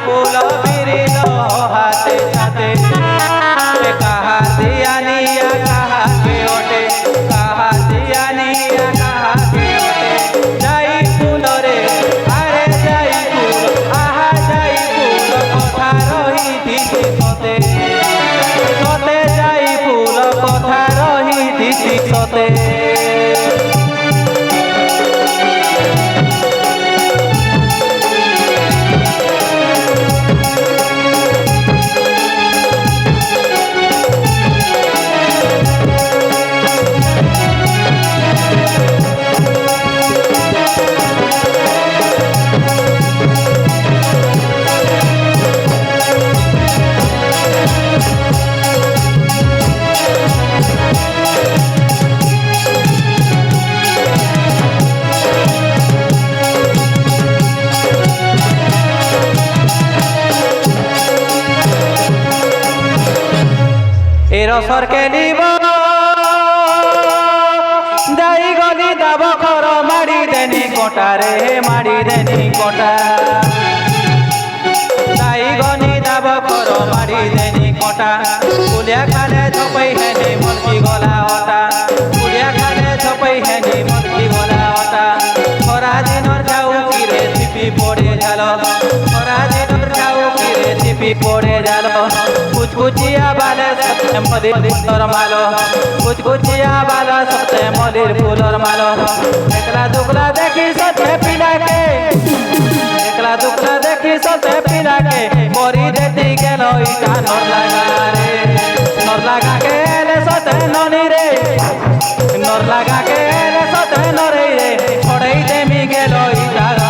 ফুল বিরিল হাতে সাথে কাহা দিয়া নিয়া কাহাকে ওঠে কাহা দিয়া নিয়া কাহাকে ওঠে যাই ফুল রে আরে যাই ফুল আহা যাই ফুল কথা রহিথিছি সতে সতে যাই ফুল কথা রহিথিছি সতে রসরকে নিব যাই গলি দাব খর মারি দেনি কোটা রে মারি দেনি কোটা যাই গনি দাব খর মারি দেনি কোটা কুলিয়া খালে ছপাই হেনি মলকি গলা অটা কুলিয়া খালে ছপাই হেনি মলকি গলা অটা খরা দিনর যাও কিরে ছিপি পড়ে জাল খরা দিনর যাও কিরে ছিপি পড়ে জাল কুচকুচিয়া বালে সতে মলির ফুলর মালো কুচকুচিয়া বালা সতে মলির ফুলর মালো একলা দুকলা দেখি সতে পিলাকে একলা দুকলা দেখি সতে পিলাকে মরি যেতে গেল ইটা নর লাগা রে নর লাগা কে এলে সতে ননি রে নর লাগা কে এলে সতে নরে রে ছড়াই দেমি গেল ইটা রে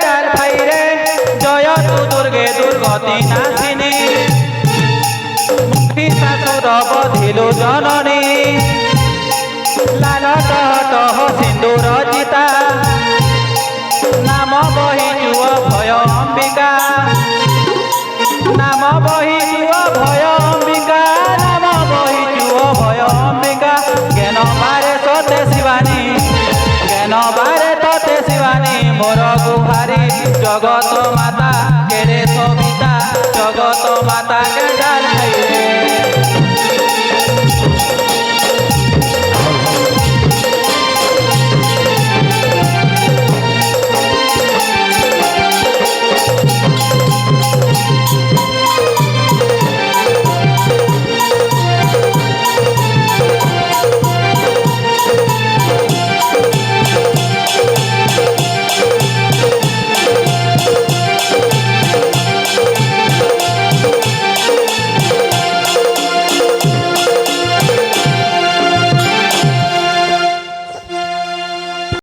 ডাল ফাইরে জয় তু দুর্গে দুর্গতি নাশিনী মুক্তি শাশুর বধিলু জননী লাল টহ সিন্দুর চিতা নাম বহি যুৱ ভয় অম্বিকা নাম বহি যুৱ ভয় অম্বিকা নাম বহি যুৱ ভয় অম্বিকা জ্ঞান বারে সতে শিবানী জ্ঞান বারে ততে শিবানী মোর গুহারি জগত মাতা কেড়ে সবিতা জগত মাতা